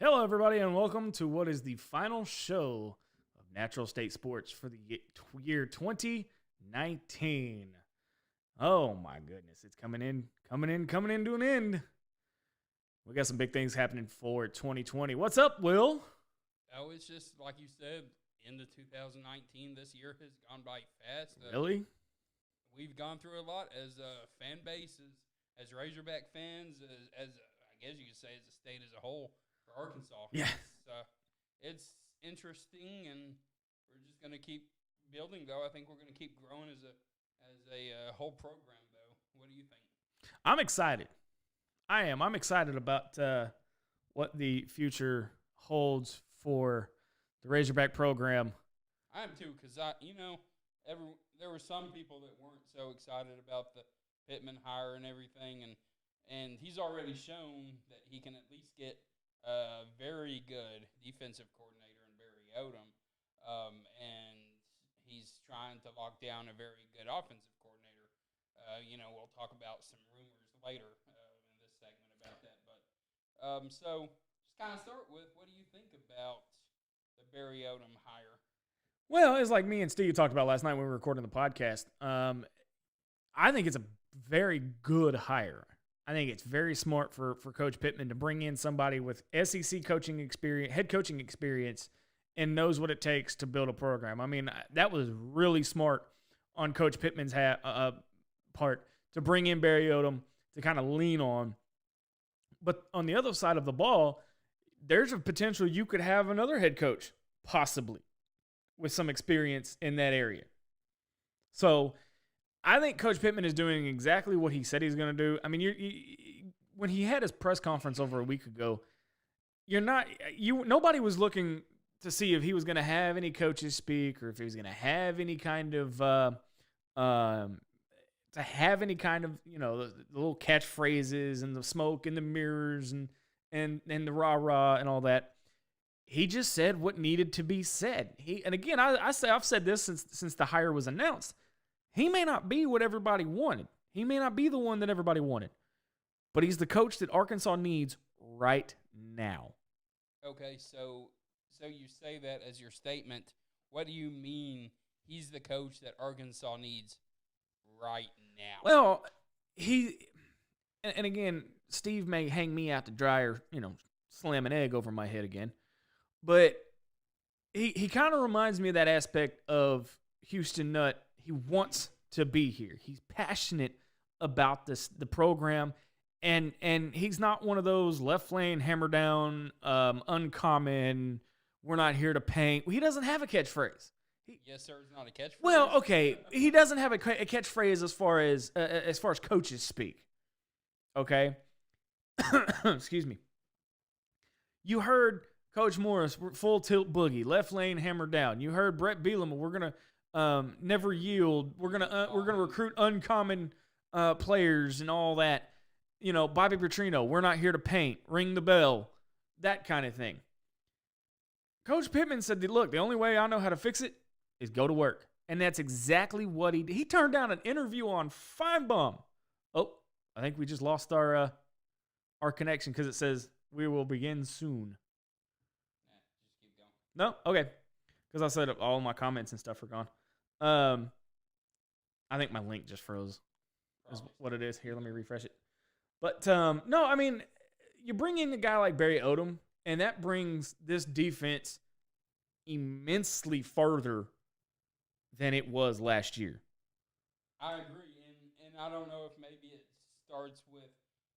Hello, everybody, and welcome to what is the final show of Natural State Sports for the year 2019. Oh, my goodness. It's coming in to an end. We got some big things happening for 2020. What's up, Will? Oh, it's just like you said, into 2019, this year has gone by fast. Really? We've gone through a lot as a fan base, as Razorback fans, as I guess you could say, as a state as a whole for Arkansas. Yeah. It's interesting, and we're just going to keep building, though. I think we're going to keep growing as a whole program, though. What do you think? I'm excited. I am. I'm excited about what the future holds for the Razorback program. I am too, because there were some people that weren't so excited about the Pittman hire and everything, and he's already shown that he can at least get a very good defensive coordinator in Barry Odom, and he's trying to lock down a very good offensive coordinator. We'll talk about some rumors later in this segment about that, but so just kind of start with, what do you think about the Barry Odom hire? Well, it's like me and Steve talked about last night when we were recording the podcast. I think it's a very good hire. I think it's very smart for Coach Pittman to bring in somebody with SEC coaching experience, head coaching experience, and knows what it takes to build a program. I mean, that was really smart on Coach Pittman's part to bring in Barry Odom to kind of lean on. But on the other side of the ball, there's a potential you could have another head coach, possibly, with some experience in that area. So I think Coach Pittman is doing exactly what he said he's going to do. I mean, when he had his press conference over a week ago, nobody was looking to see if he was going to have any coaches speak or if he was going to have any kind of the little catchphrases and the smoke and the mirrors and the rah-rah and all that. He just said what needed to be said. I've said this since the hire was announced. He may not be what everybody wanted. He may not be the one that everybody wanted. But he's the coach that Arkansas needs right now. Okay, so you say that as your statement. What do you mean he's the coach that Arkansas needs right now? Well, and again, Steve may hang me out to dry or, slam an egg over my head again. But he kind of reminds me of that aspect of Houston Nutt. He wants to be here. He's passionate about the program, and he's not one of those left lane, hammer down, uncommon, we're not here to paint. He doesn't have a catchphrase. Yes, sir, it's not a catchphrase. Well, okay, he doesn't have a catchphrase as far as coaches speak. Okay? Excuse me. You heard Coach Morris, full tilt boogie, left lane, hammer down. You heard Brett Bielema, we're gonna never yield. We're gonna recruit uncommon players and all that. Bobby Petrino, we're not here to paint. Ring the bell, that kind of thing. Coach Pittman said, "Look, the only way I know how to fix it is go to work," and that's exactly what he did. He turned down an interview on Feinbaum. Oh, I think we just lost our connection because it says we will begin soon. Just keep going. No, okay, because I said all my comments and stuff are gone. I think my link just froze. Is what it is. Here, let me refresh it. But no, I mean, you bring in a guy like Barry Odom, and that brings this defense immensely further than it was last year. I agree, and I don't know if maybe it starts with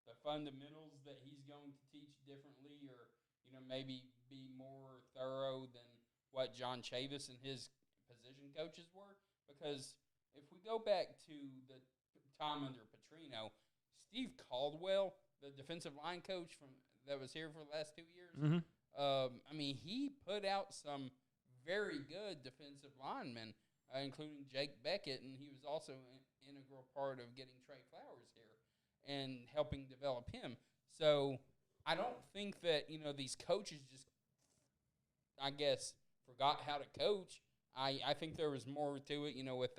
the fundamentals that he's going to teach differently, or maybe be more thorough than what John Chavis and his position coaches were. Because if we go back to the time under Petrino, Steve Caldwell, the defensive line coach that was here for the last 2 years, he put out some very good defensive linemen, including Jake Beckett, and he was also an integral part of getting Trey Flowers here and helping develop him. So I don't think that these coaches just, I guess, forgot how to coach. I think there was more to it, with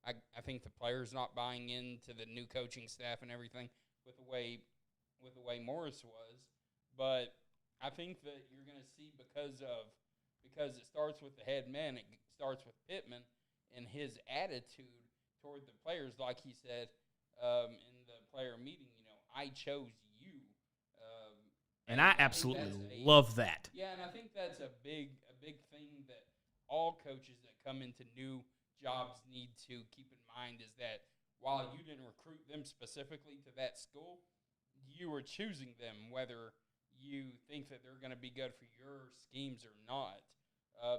I think the players not buying into the new coaching staff and everything with the way Morris was. But I think that you're going to see because it starts with the head man. It starts with Pittman and his attitude toward the players, like he said in the player meeting. I chose you. And I absolutely love that. Yeah, and I think that's a big thing that all coaches that come into new jobs need to keep in mind is that while you didn't recruit them specifically to that school, you were choosing them whether you think that they're going to be good for your schemes or not.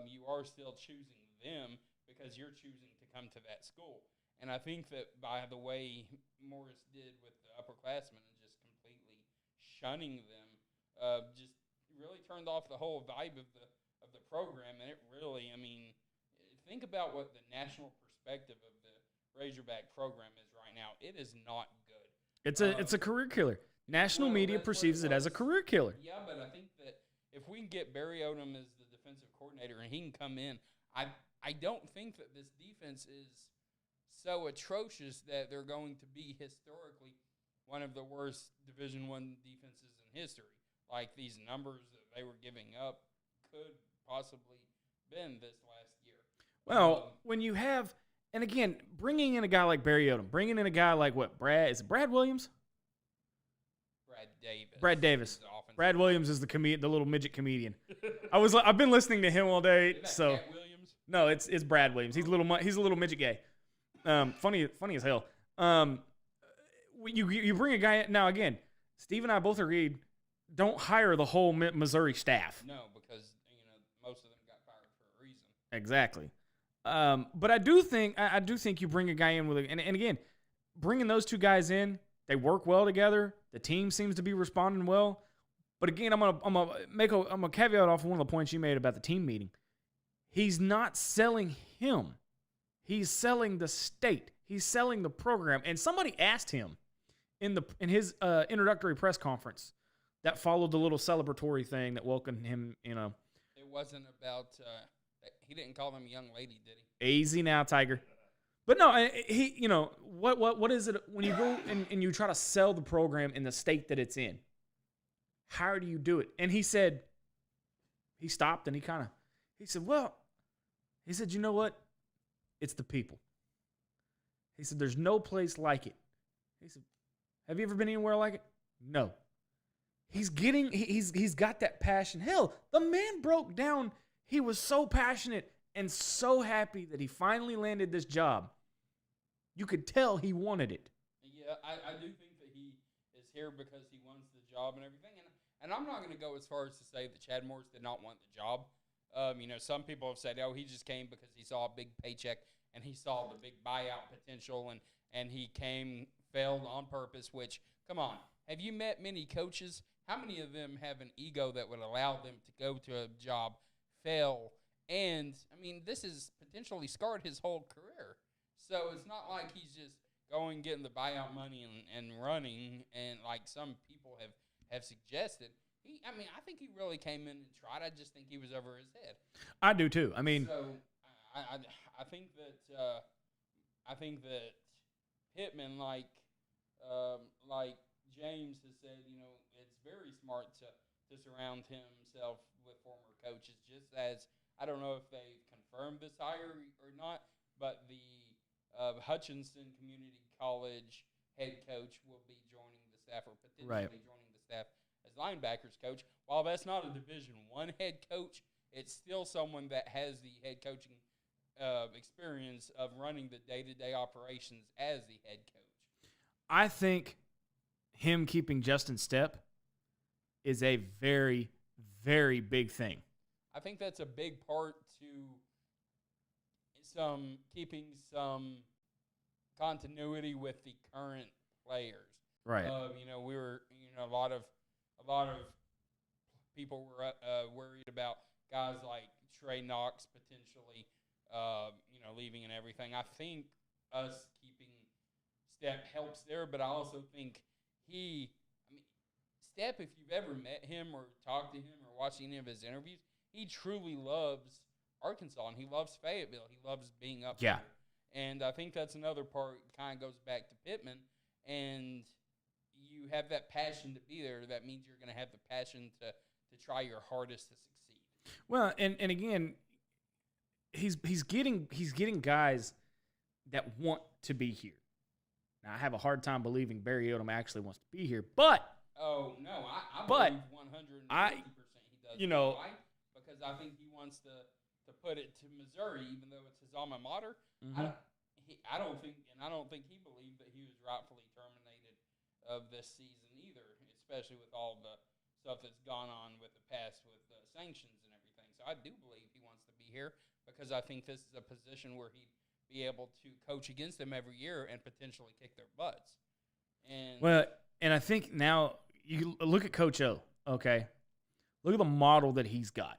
You are still choosing them because you're choosing to come to that school. And I think that by the way Morris did with the upperclassmen and just completely shunning them, just really turned off the whole vibe of the program. And it really, think about what the national perspective of the Razorback program is right now. It is not good. It's a career killer. National media perceives it as a career killer. Yeah, but I think that if we can get Barry Odom as the defensive coordinator and he can come in, I don't think that this defense is so atrocious that they're going to be historically one of the worst Division I defenses in history. Like these numbers that they were giving up could possibly been this last year. Well, when you have, and again, bringing in a guy like Barry Odom, bringing in a guy like Brad Williams? Brad Davis. Brad Williams is the little midget comedian. I've been listening to him all day. Isn't that So Cat Williams? no, it's Brad Williams. He's a little midget gay. Funny as hell. You bring a guy in, now again, Steve and I both agreed, don't hire the whole Missouri staff. No, because most of them got fired for a reason. Exactly. But I do think you bring a guy in and again, bringing those two guys in, they work well together. The team seems to be responding well. But again, I'm gonna caveat off one of the points you made about the team meeting. He's not selling him. He's selling the state. He's selling the program. And somebody asked him in his introductory press conference that followed the little celebratory thing that welcomed him. It wasn't about. He didn't call them a young lady, did he? Easy now, Tiger. But no, what is it when you go and you try to sell the program in the state that it's in? How do you do it? And he said, he stopped and he said, you know what? It's the people. He said, there's no place like it. He said, have you ever been anywhere like it? No. He's got that passion. Hell, the man broke down. He was so passionate and so happy that he finally landed this job. You could tell he wanted it. Yeah, I do think that he is here because he wants the job and everything. And I'm not going to go as far as to say that Chad Morris did not want the job. Some people have said, he just came because he saw a big paycheck and he saw the big buyout potential and he failed on purpose, which, come on, have you met many coaches? How many of them have an ego that would allow them to go to a job, fail, and, this has potentially scarred his whole career. So it's not like he's just going, getting the buyout money and running, and like some people have suggested. I think he really came in and tried. I just think he was over his head. I do too. So I think that Pittman, like James has said, it's very smart to surround himself with former coaches. Just as I don't know if they've confirmed this hire or not, but the Hutchinson Community College head coach will be joining the staff or potentially joining the staff as linebackers coach. While that's not a Division I head coach, it's still someone that has the head coaching experience of running the day-to-day operations as the head coach. I think him keeping Justin Stepp is a very, very big thing. I think that's a big part to keeping some continuity with the current players. Right. We were, a lot of people were worried about guys like Trey Knox potentially, leaving and everything. I think us keeping Stepp helps there, but I also think Stepp, if you've ever met him or talked to him or watched any of his interviews, he truly loves Arkansas and he loves Fayetteville. He loves being up there. And I think that's another part, kind of goes back to Pittman. And you have that passion to be there. That means you're going to have the passion to to try your hardest to succeed. Well, and again, he's getting guys that want to be here. Now, I have a hard time believing Barry Odom actually wants to be here, but oh no, I believe 150% he does. You know, why? Because I think he wants to put it to Missouri, even though it's his alma mater. Mhm. I don't think he believed that he was rightfully terminated of this season either, especially with all the stuff that's gone on with the past with sanctions and everything. So I do believe he wants to be here because I think this is a position where he'd be able to coach against them every year and potentially kick their butts. And I think now you look at Coach O, okay? Look at the model that he's got.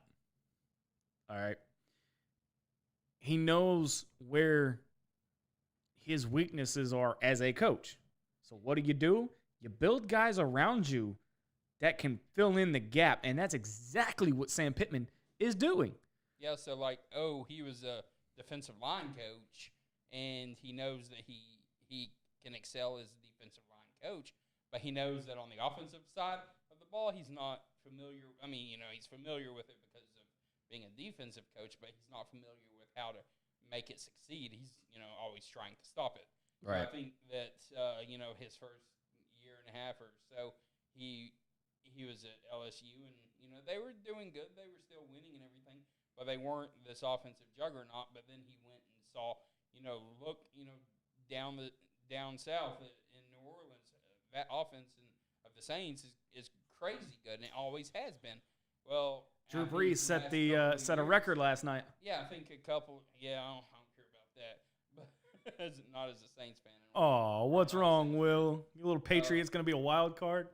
All right. He knows where his weaknesses are as a coach. So what do? You build guys around you that can fill in the gap, and that's exactly what Sam Pittman is doing. Yeah, so he was a defensive line coach, and he knows that he can excel as a defensive line coach, but he knows that on the offensive side of the ball, he's not familiar. I mean, he's familiar with it because of being a defensive coach, but he's not familiar with how to make it succeed. He's, always trying to stop it. Right. So I think that, his first year and a half or so, he was at LSU, and, they were doing good. They were still winning and everything, but they weren't this offensive juggernaut. But then he went and saw, down south in New Orleans, that offense of the Saints is crazy good, and it always has been. Well, Drew Brees set a record last night. Yeah, I think a couple. Yeah, I don't care about that, but not as a Saints fan. Oh, what's wrong, Will? Your little Patriots going to be a wild card?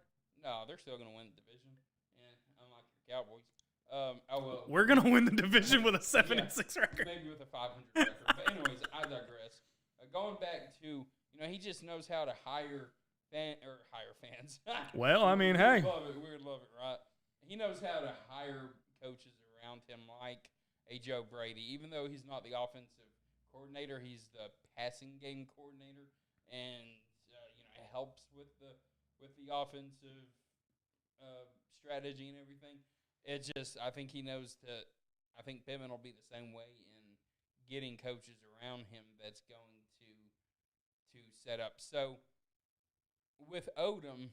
No, they're still going to win the division. Yeah, unlike your Cowboys. We're going to win the division with a 7-6 record. Maybe with a 500 record. But anyways, I digress. Going back to, he just knows how to hire fans. Well, I mean, hey. We would love it, right? He knows how to hire coaches around him like a Joe Brady. Even though he's not the offensive coordinator, he's the passing game coordinator, and it helps with the offensive strategy and everything. It's just, I think he knows I think Pittman will be the same way in getting coaches around him that's going to set up. So with Odom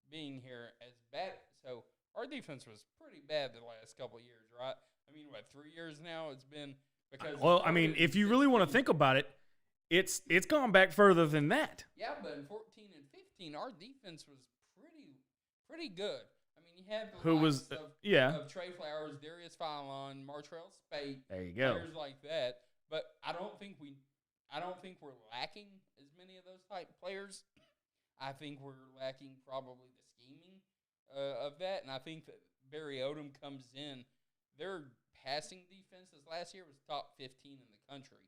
being here as bad, so our defense was pretty bad the last couple of years, right? I mean, 3 years now it's been because. Well, I mean, if you really want to think about it, it's gone back further than that. Yeah, but in 14 and 15, our defense was pretty good. I mean, you had of Trey Flowers, Darius Philon, Martrell Spate. There you go. Players like that. But I don't think we're lacking as many of those type players. I think we're lacking probably the scheming of that, and I think that Barry Odom comes in. Their passing defenses last year was top 15 in the country.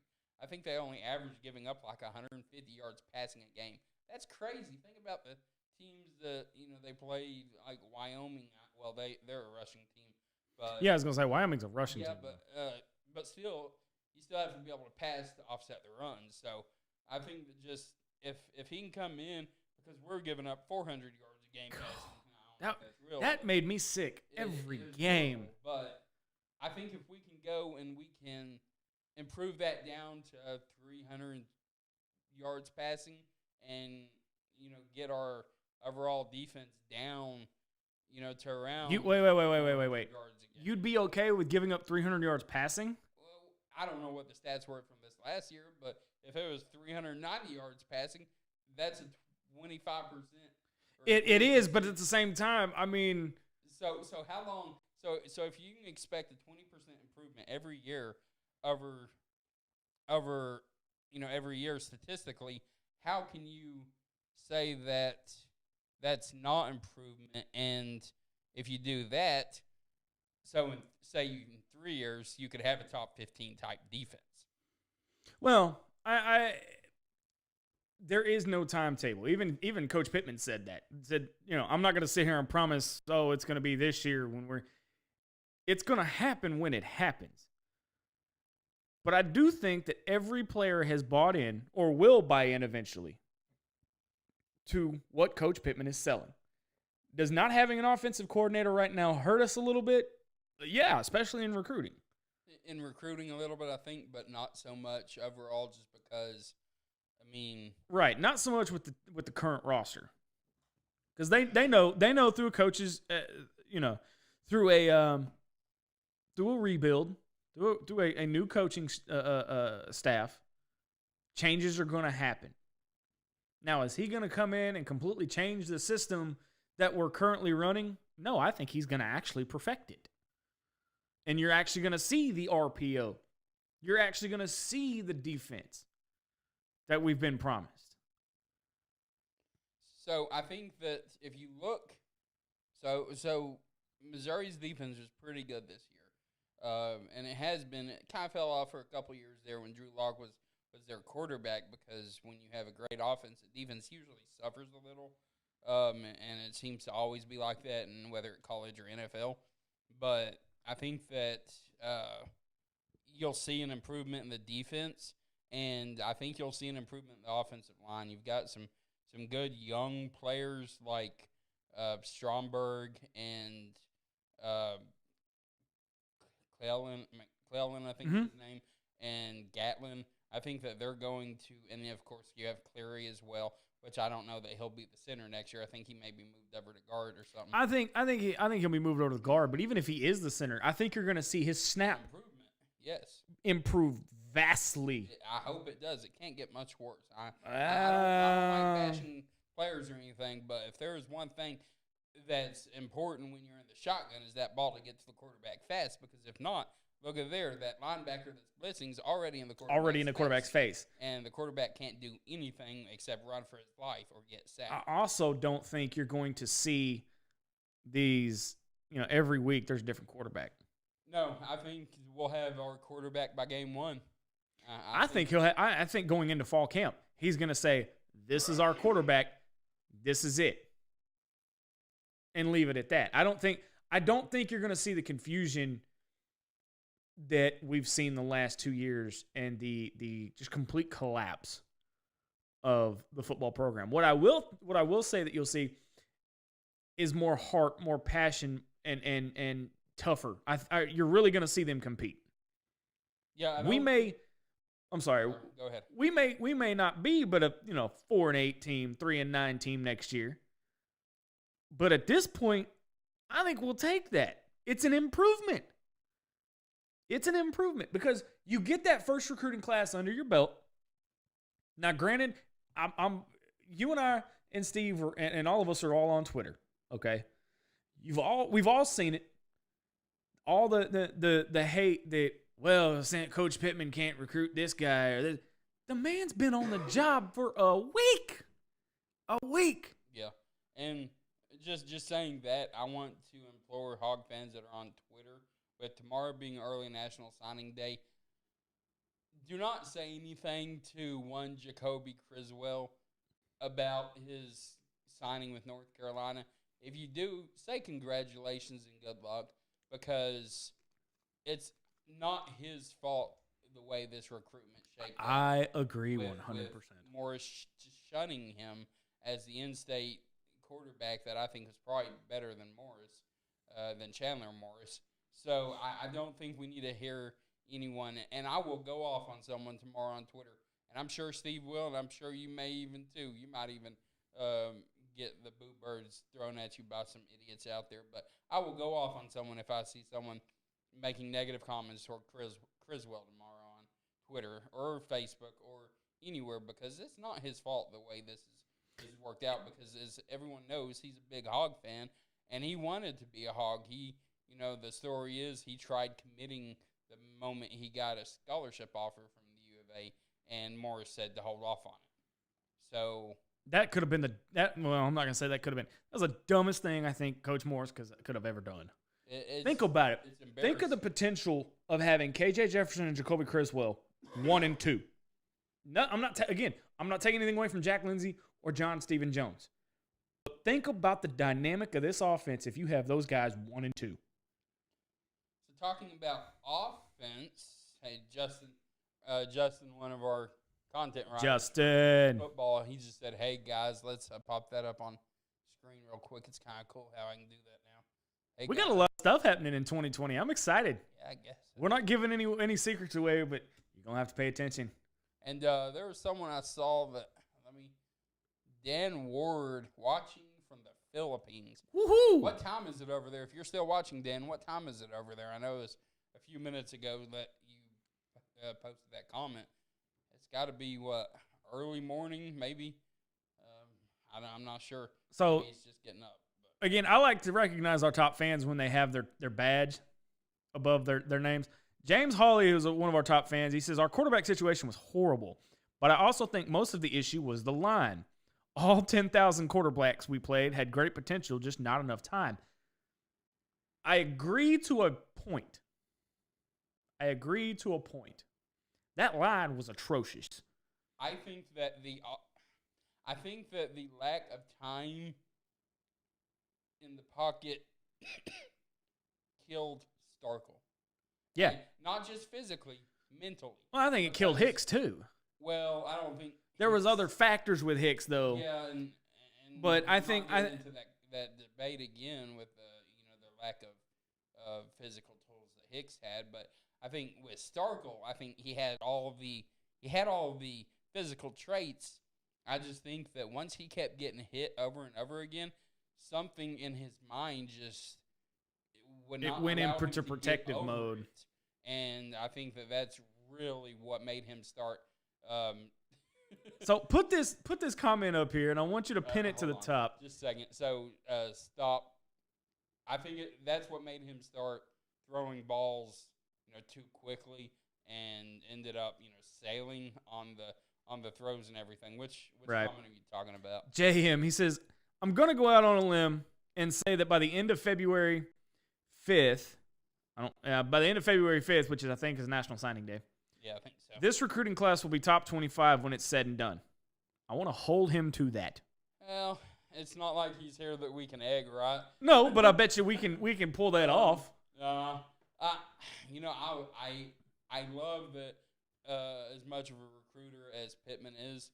I think they only averaged giving up like 150 yards passing a game. That's crazy. Think about the teams that they played, like Wyoming. Well, they're a rushing team, but yeah, I was gonna say Wyoming's a rushing team. Yeah, but still, you still have to be able to pass to offset the runs. So I think that just if he can come in, because we're giving up 400 yards a game passing. That made me sick every game. Brutal, but I think if we can go and we can improve that down to 300 yards passing, and get our overall defense down, to around. Wait. You'd be okay with giving up 300 yards passing? Well, I don't know what the stats were from this last year, but if it was 390 yards passing, that's a 25%. It is, but at the same time, I mean. So how long? So if you can expect a 20% improvement every year over every year statistically, how can you say that that's not improvement? And if you do that, so in 3 years you could have a top 15 type defense. Well, there is no timetable. Even Coach Pittman said that. Said, I'm not going to sit here and promise, it's going to be this year it's going to happen when it happens. But I do think that every player has bought in or will buy in eventually to what Coach Pittman is selling. Does not having an offensive coordinator right now hurt us a little bit? Yeah, especially in recruiting. In recruiting a little bit, I think, but not so much overall, just because, I mean, right, not so much with the current roster, because they know through a coach's through a rebuild, through a new coaching staff, changes are going to happen. Now, is he going to come in and completely change the system that we're currently running? No, I think he's going to actually perfect it. And you're actually going to see the RPO. You're actually going to see the defense that we've been promised. So I think that if you look, so Missouri's defense was pretty good this year. And it has been, it kind of fell off for a couple years there when Drew Lock was their quarterback, because when you have a great offense, the defense usually suffers a little. And it seems to always be like that, and whether it's college or NFL. But I think that you'll see an improvement in the defense, and I think you'll see an improvement in the offensive line. You've got some good young players like Stromberg and Clellan, I think is his name, and Gatlin. I think that they're going to, and then of course you have Cleary as well, which I don't know that he'll be the center next year. I think he may be moved over to guard or something. I think he'll be moved over to the guard. But even if he is the center, I think you're going to see his snap improve vastly. I hope it does. It can't get much worse. I don't like bashing players or anything, but if there is one thing that's important when you're in the shotgun, is that ball to get to the quarterback fast. Because if not, look at there, that linebacker that's blitzing is already in the quarterback's face. And the quarterback can't do anything except run for his life or get sacked. I also don't think you're going to see these, every week there's a different quarterback. No, I think we'll have our quarterback by game one. I think I think going into fall camp, he's going to say, "This is our quarterback. This is it," and leave it at that. I don't think you're going to see the confusion that we've seen the last 2 years and the just complete collapse of the football program. What I will say that you'll see is more heart, more passion, and tougher. You're really going to see them compete. Yeah, I'm sorry. Go ahead. We may not be, but a 4-8 team, 3-9 team next year. But at this point, I think we'll take that. It's an improvement. It's an improvement because you get that first recruiting class under your belt. Now, granted, you and I and Steve and all of us are all on Twitter. Okay, we've all seen it. All the hate that Coach Pittman can't recruit this guy or this. The man's been on the job for a week. A week. Yeah, and just saying that, I want to implore Hog fans that are on Twitter, with tomorrow being early National Signing Day, do not say anything to one Jacoby Criswell about his signing with North Carolina. If you do, say congratulations and good luck, because it's not his fault the way this recruitment shaped up. I agree 100%. With Morris shunning him as the in-state quarterback that I think is probably better than than Chandler Morris. So I don't think we need to hear anyone, and I will go off on someone tomorrow on Twitter, and I'm sure Steve will, and I'm sure you may even too. You might even get the boo birds thrown at you by some idiots out there, but I will go off on someone if I see someone making negative comments toward Criswell tomorrow on Twitter or Facebook or anywhere, because it's not his fault the way this is worked out, because as everyone knows, he's a big Hog fan, and he wanted to be a Hog. The story is he tried committing the moment he got a scholarship offer from the U of A, and Morris said to hold off on it. So that could have been I'm not going to say that could have been. That was the dumbest thing I think Coach Morris could have ever done. Think about it. Think of the potential of having KJ Jefferson and Jacoby Criswell 1 and 2. No, I'm not taking anything away from Jack Lindsey or John Stephen Jones. But think about the dynamic of this offense if you have those guys 1 and 2. So talking about offense, hey, Justin, one of our content writers, Justin football, he just said, "Hey guys, let's pop that up on screen real quick. It's kind of cool how I can do that now. Hey, We got a guys. lot of stuff happening in 2020. I'm excited. Yeah, I guess. We're not giving any secrets away, but you're going to have to pay attention. And there was someone I saw that, Dan Ward watching from the Philippines. Woohoo! What time is it over there? If you're still watching, Dan, what time is it over there? I know it was a few minutes ago that you posted that comment. It's got to be, early morning, maybe? I'm not sure. So, Maybe he's just getting up. But. again, I like to recognize our top fans when they have their badge above their names. James Hawley, who's one of our top fans, he says, our quarterback situation was horrible, but I also think most of the issue was the line. All 10,000 quarterbacks we played had great potential, just not enough time. I agree to a point. That line was atrocious. I think that the lack of time in the pocket killed Starkle. Yeah. And not just physically, mentally. Well, I think it killed Hicks too. Well, I don't think There was other factors with Hicks though. Yeah, and But I not think get into that debate again with the lack of physical tools that Hicks had. But I think with Starkle, I think he had all of the physical traits. I just think that once he kept getting hit over and over again, something in his mind just would not went allow him into to protective get over mode. it. And I think that's really what made him start. So put this comment up here, and I want you to pin it to the hold on. top. Just a second. So stop. I think that's what made him start throwing balls, too quickly, and ended up, sailing on the throws and everything. Which Right. comment are you talking about? JM, he says, I'm going to go out on a limb and say that by the end of February 5th, which I think is National Signing Day, Yeah, I think so. this recruiting class will be top 25 when it's said and done. I want to hold him to that. Well, it's not like he's here that we can egg, right? No, but I bet you we can pull that off. I love that as much of a recruiter as Pittman is.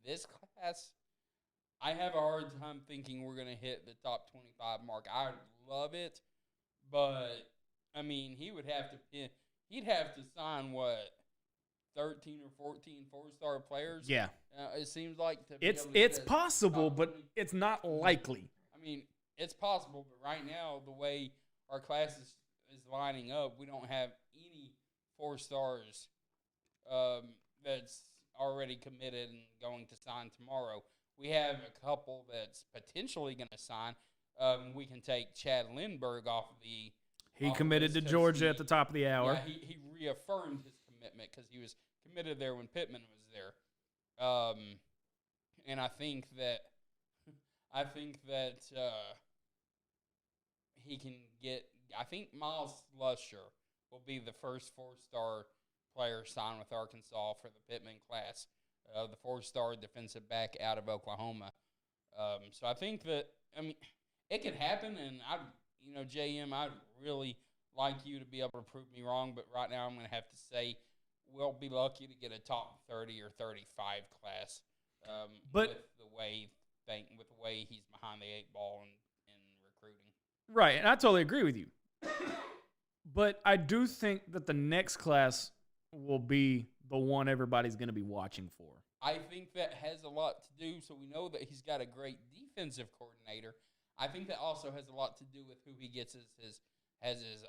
This class, I have a hard time thinking we're going to hit the top 25 mark. I love it, but he would have to he'd have to sign 13 or 14 four-star players. Yeah. It seems like to be able to It's get possible, top but 20. it's not likely. It's possible, but right now, the way our class is lining up, we don't have any 4 stars that's already committed and going to sign tomorrow. We have a couple that's potentially going to sign. We can take Chad Lindbergh off the. He committed to Georgia at the top of the hour. Yeah, he reaffirmed his commitment because he was committed there when Pittman was there. And I think that he can get. I think Miles Lusher will be the first 4-star player signed with Arkansas for the Pittman class, the 4-star defensive back out of Oklahoma. So I think that it could happen, and JM, I'd really like you to be able to prove me wrong, but right now I'm going to have to say we'll be lucky to get a top 30 or 35 class. But with the way he's behind the 8 ball in recruiting. Right, and I totally agree with you. But I do think that the next class will be the one everybody's going to be watching for. I think that has a lot to do, so we know that he's got a great defensive coordinator. I think that also has a lot to do with who he gets as his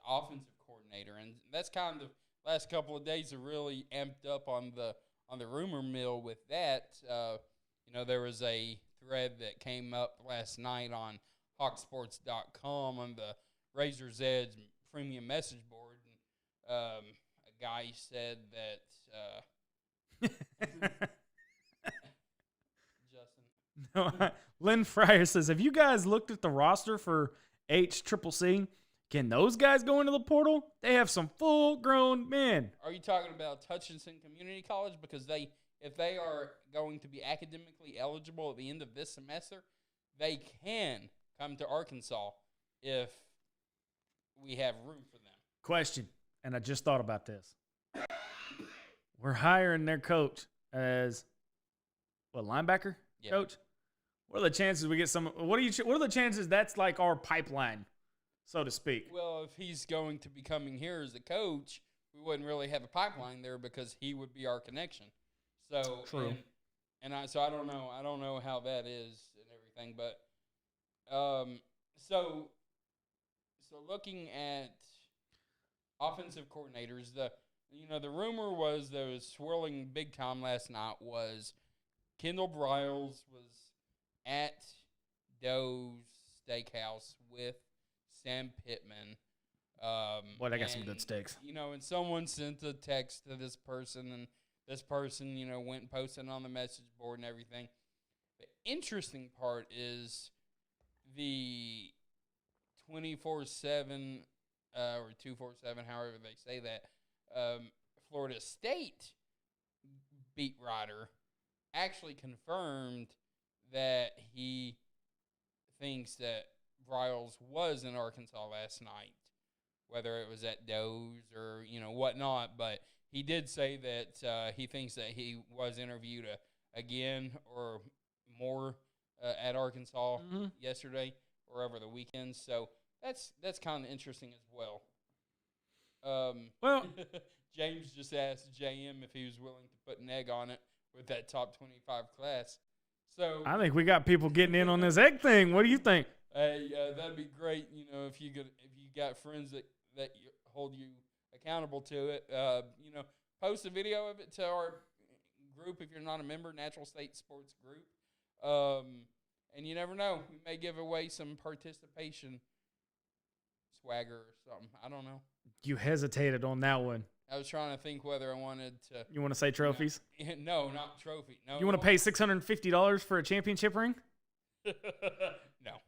offensive coordinator, and that's kind of the last couple of days have really amped up on the rumor mill with that. There was a thread that came up last night on hawksports.com on the Razor's Edge premium message board, and a guy said that Justin. No, Lynn Fryer says, have you guys looked at the roster for HCCC? Can those guys go into the portal? They have some full-grown men. Are you talking about Hutchinson Community College? Because if they are going to be academically eligible at the end of this semester, they can come to Arkansas if we have room for them. Question, and I just thought about this. We're hiring their coach as, linebacker Yeah. coach? What are the chances we get some? What are the chances that's like our pipeline, so to speak? Well, if he's going to be coming here as a coach, we wouldn't really have a pipeline there because he would be our connection. So True. So I don't know. I don't know how that is and everything, but so looking at offensive coordinators, the rumor was that was swirling big time last night was Kendall Briles was at Doe's Steakhouse with Sam Pittman. Boy, I got some good steaks. And someone sent a text to this person, and this person, went and posted on the message board and everything. The interesting part is the 24/7 or 247, however they say that, Florida State beat writer actually confirmed that he thinks that Briles was in Arkansas last night, whether it was at Doe's or whatnot. But he did say that he thinks that he was interviewed again or more at Arkansas yesterday or over the weekend. So that's kind of interesting as well. Well, James just asked JM if he was willing to put an egg on it with that top 25 class. So I think we got people getting in on this egg thing. What do you think? Hey, that'd be great. If you got friends that hold you accountable to it. Post a video of it to our group if you're not a member, Natural State Sports Group. And you never know, we may give away some participation swagger or something. I don't know. You hesitated on that one. I was trying to think whether I wanted to. You want to say trophies? No, not trophy. No. You want to pay $650 for a championship ring? No.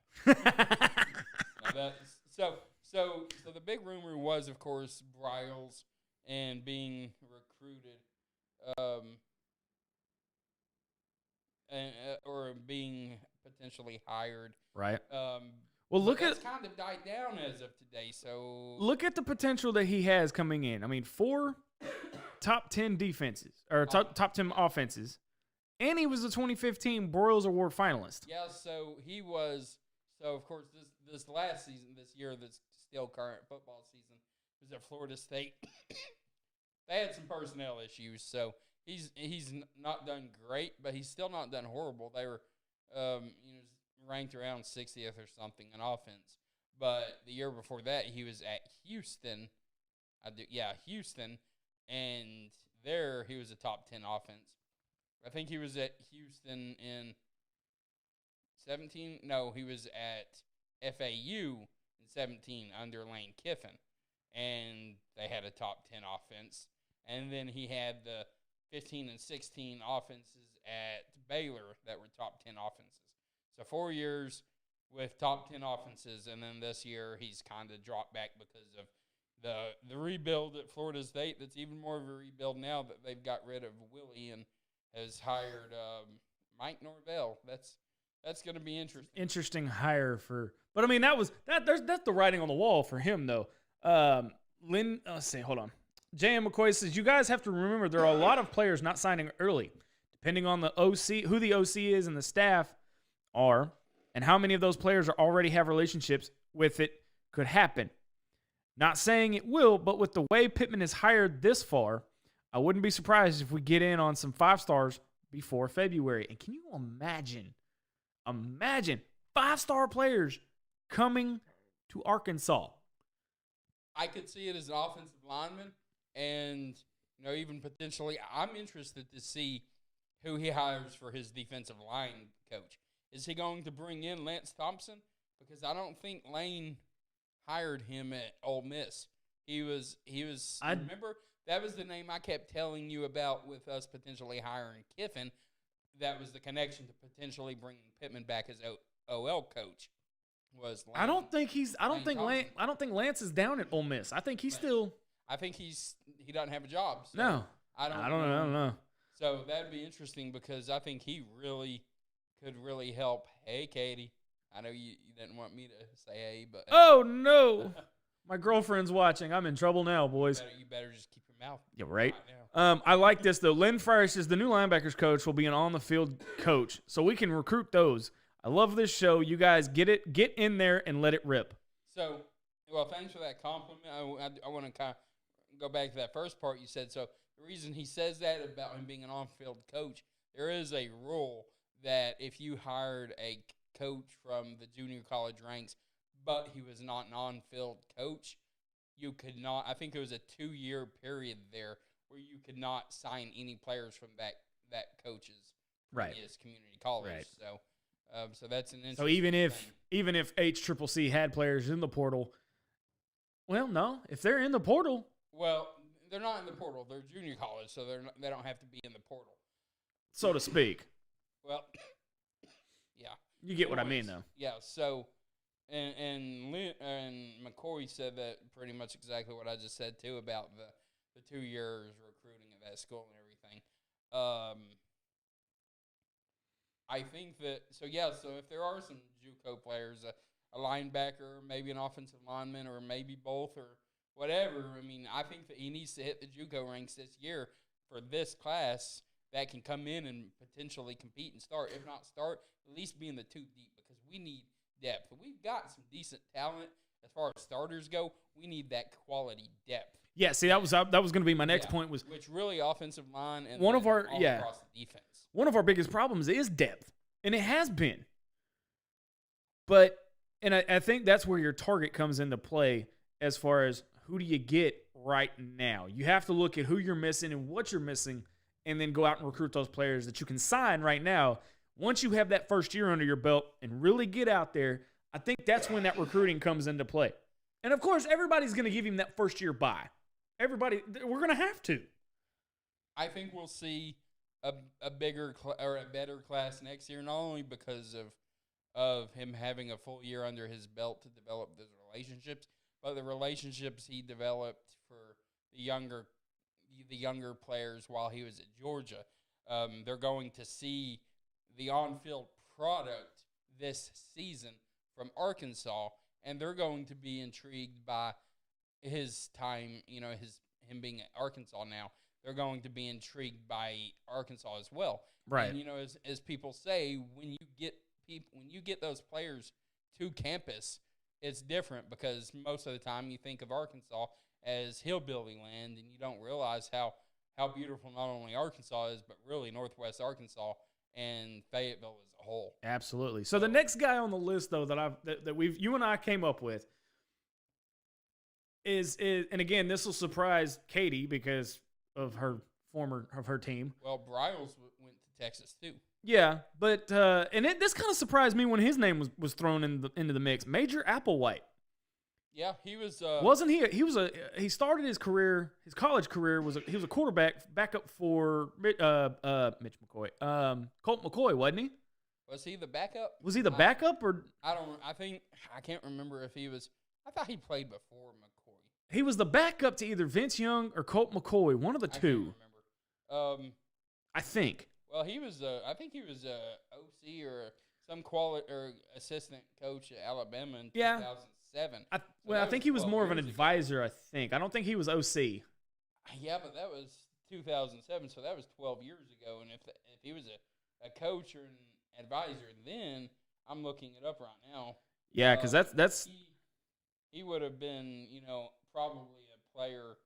So the big rumor was, of course, Briles and being recruited, or being potentially hired. Right. Well, that's kind of died down as of today. So look at the potential that he has coming in. I mean, 4 top 10 defenses or top 10 offenses, and he was a 2015 Broyles Award finalist. Yeah, so he was. So of course, this last season, this year, that's still current football season, was at Florida State. They had some personnel issues, so he's not done great, but he's still not done horrible. They were, ranked around 60th or something in offense. But the year before that, he was at Houston. Houston, and there he was a top 10 offense. I think he was at Houston in 17. No, he was at FAU in 17 under Lane Kiffin, and they had a top 10 offense. And then he had the 15 and 16 offenses at Baylor that were top 10 offenses. So 4 years with top 10 offenses, and then this year he's kind of dropped back because of the rebuild at Florida State. That's even more of a rebuild now that they've got rid of Willie and has hired Mike Norvell. That's going to be interesting. Interesting hire but I mean that's the writing on the wall for him though. Let's see, hold on. J.M. McCoy says, you guys have to remember there are a lot of players not signing early, depending on the OC, who the OC is and the staff are, and how many of those players already have relationships with it could happen. Not saying it will, but with the way Pittman is hired this far, I wouldn't be surprised if we get in on some 5-stars before February. And can you imagine 5-star players coming to Arkansas? I could see it as an offensive lineman, and even potentially, I'm interested to see who he hires for his defensive line coach. Is he going to bring in Lance Thompson? Because I don't think Lane hired him at Ole Miss. He was. Remember, that was the name I kept telling you about with us potentially hiring Kiffin. That was the connection to potentially bringing Pittman back as OL coach. Was Lane, I don't think Lance is down at Ole Miss. I think he's still. I think he doesn't have a job. So no, I don't know. So that'd be interesting because I think he really could really help. Hey, Katie, I know you didn't want me to say hey, but oh no, my girlfriend's watching. I'm in trouble now, boys. You better just keep your mouth. Yeah, right. I like this though. Lynn Fryer says the new linebackers coach will be an on-the-field coach, so we can recruit those. I love this show. You guys get in there and let it rip. So, well, thanks for that compliment. I want to kind of go back to that first part you said. So the reason he says that about him being an on-field coach, there is a rule that if you hired a coach from the junior college ranks, but he was not an on-field coach, you could not. I think it was a 2-year period there where you could not sign any players from that coach's previous community college. Right. So that's an interesting So even if HCCC had players in the portal, well, no, if they're in the portal, well, they're not in the portal. They're junior college, so they don't have to be in the portal, so to speak. Well, yeah, You get what I mean, though. Yeah. So, and McCoy said that pretty much exactly what I just said too about the 2 years recruiting at that school and everything. I think that so if there are some JUCO players, a linebacker, maybe an offensive lineman, or maybe both, or whatever. I mean, I think that he needs to hit the JUCO ranks this year for this class that can come in and potentially compete and start. If not start, at least be in the 2 deep because we need depth. We've got some decent talent as far as starters go. We need that quality depth. Yeah, see, that was going to be my next point. Was which really offensive line and one of our across the defense. One of our biggest problems is depth, and it has been. But I think that's where your target comes into play as far as who do you get right now. You have to look at who you're missing and what you're missing, and then go out and recruit those players that you can sign right now. Once you have that first year under your belt and really get out there, I think that's when that recruiting comes into play. And, of course, everybody's going to give him that first year bye. We're going to have to. I think we'll see a bigger or a better class next year, not only because of him having a full year under his belt to develop those relationships, but the relationships he developed for the younger players while he was at Georgia. They're going to see the on-field product this season from Arkansas, and they're going to be intrigued by his time, him being at Arkansas now. They're going to be intrigued by Arkansas as well. Right. And, as people say, when you get those players to campus, it's different because most of the time you think of Arkansas as hillbilly land, and you don't realize how beautiful not only Arkansas is, but really Northwest Arkansas and Fayetteville as a whole. Absolutely. So the next guy on the list, though, that you and I came up with is and again, this will surprise Katie because of her team. Well, Bryles went to Texas too. Yeah, but this kind of surprised me when his name was thrown into the mix. Major Applewhite. Yeah, he was. Wasn't he? He started his college career he was a quarterback backup for Mitch McCoy. Colt McCoy, wasn't he? Was he the backup? Was he the backup or? I can't remember if he was. I thought he played before McCoy. He was the backup to either Vince Young or Colt McCoy, one of the two. I can't remember. I think. Well, he was. I think he was OC or some quality or assistant coach at Alabama in 2007. I think he was more of an advisor. I think. I don't think he was OC. Yeah, but that was 2007, so that was 12 years ago. And if he was a coach or an advisor, then I'm looking it up right now. Yeah, because that's he would have been, probably a player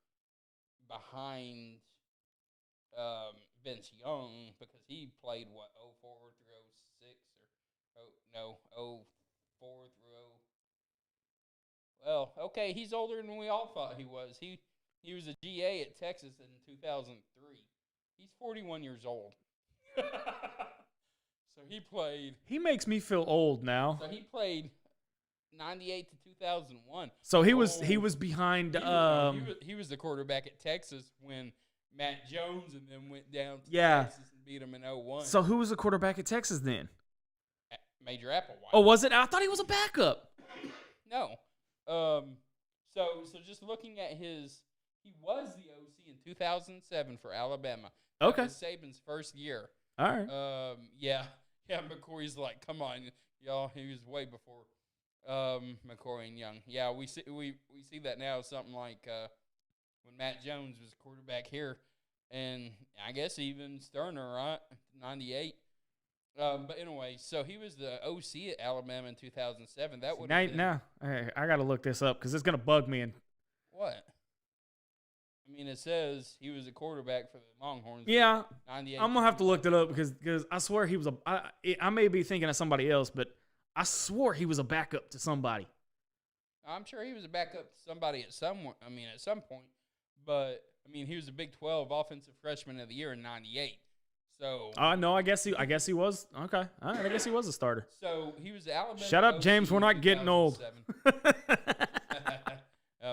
behind Vince Young because he played 04 through 06 or 04 through Well, okay, he's older than we all thought he was. He was a GA at Texas in 2003. He's 41 years old. So he played. He makes me feel old now. So he played 98 to 2001. So he was behind. He was the quarterback at Texas when Matt Jones and then went down to Texas and beat him in 01. So who was the quarterback at Texas then? Major Applewhite. Oh, was it? I thought he was a backup. No. So just looking at he was the OC in 2007 for Alabama. Okay. That was Saban's first year. All right. Yeah, McCoy's like, come on, y'all. He was way before McCoy and Young. Yeah, we see that now. Something like when Matt Jones was quarterback here, and I guess even Sterner, right? 98. But anyway, so he was the OC at Alabama in 2007. That would Now, I got to look this up because it's going to bug me. And what? I mean, it says he was a quarterback for the Longhorns. yeah, 98. I'm gonna have to look that up because I swear he was I may be thinking of somebody else, but I swore he was a backup to somebody. I'm sure he was a backup to somebody at some point. But I mean, he was a Big 12 Offensive Freshman of the Year in '98. So. No, I guess he was okay. All right, I guess he was a starter. So he was Alabama. Shut up, James. We're not getting old.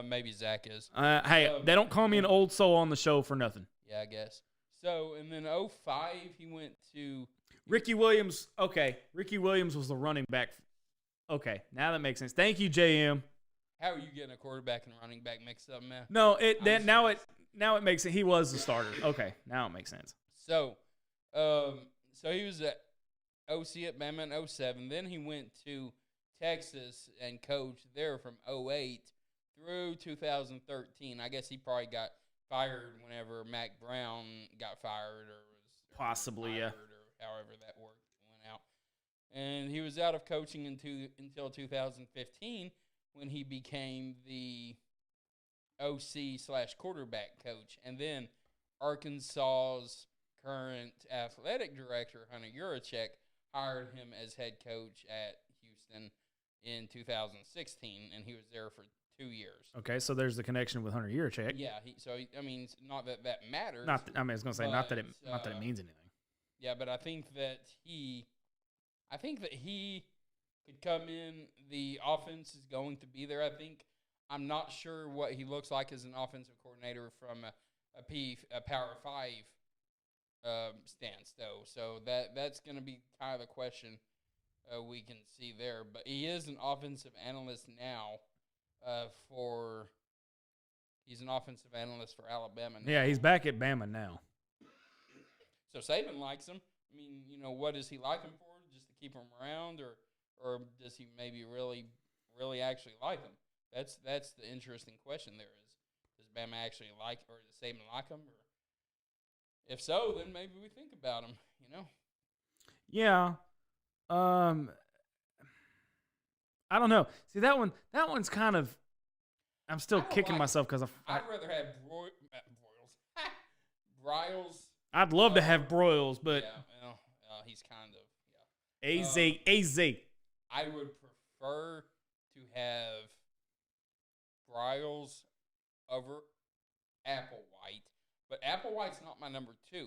Maybe Zach is. Hey, they don't call me an old soul on the show for nothing. Yeah, I guess. So, and then 05, he went to Ricky Williams. Okay, Ricky Williams was the running back. Okay, now that makes sense. Thank you, JM. How are you getting a quarterback and running back mixed up, man? No, now it makes it. He was the starter. Okay, now it makes sense. So, so he was at OC at Bama in 07. Then he went to Texas and coached there from 08 through 2013. I guess he probably got fired whenever Mac Brown got fired or was possibly, fired, or however that went out. And he was out of coaching until 2015 when he became the OC/quarterback coach. And then Arkansas's current athletic director, Hunter Yurachek, hired him as head coach at Houston in 2016, and he was there for 2 years. Okay, so there's the connection with Hunter Yurachek. Yeah, I mean, not that matters. I was gonna say not that it means anything. Yeah, but I think that he could come in. The offense is going to be there. I'm not sure what he looks like as an offensive coordinator from a Power 5 stance, though. So that's going to be kind of the question we can see there. But he is an offensive analyst now. He's an offensive analyst for Alabama now. Yeah, he's back at Bama now. So Saban likes him. I mean, what does he like him for? Just to keep him around, or does he maybe really, really actually like him? That's the interesting question. There is, does Bama actually like, or does Saban like him? Or if so, then maybe we think about him. Yeah. I don't know. See, that one's kind of. I'm still kicking myself because I'd rather have Briles. I'd love to have Broyles, but he's kind of AZ. I would prefer to have Briles over Applewhite, but Applewhite's not my number 2.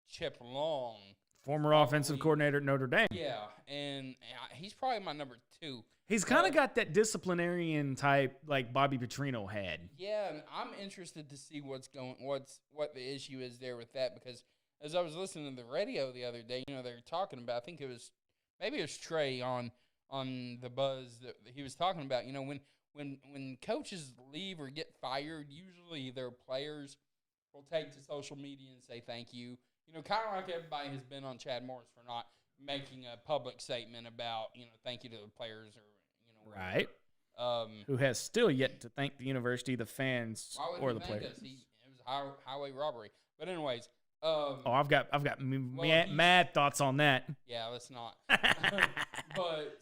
Chip Long, former offensive coordinator at Notre Dame. Yeah, and he's probably my number 2. He's kind of got that disciplinarian type like Bobby Petrino had. Yeah, and I'm interested to see what the issue is there with that, because as I was listening to the radio the other day, they were talking about, I think it was Trey on the Buzz that he was talking about, when coaches leave or get fired, usually their players will take to social media and say thank you. Kind of like everybody has been on Chad Morris for not making a public statement about, thank you to the players or, right. Who has still yet to thank the university, the fans, or the players. It was highway robbery. But anyways. I've got mad thoughts on that. Yeah, let's not. But,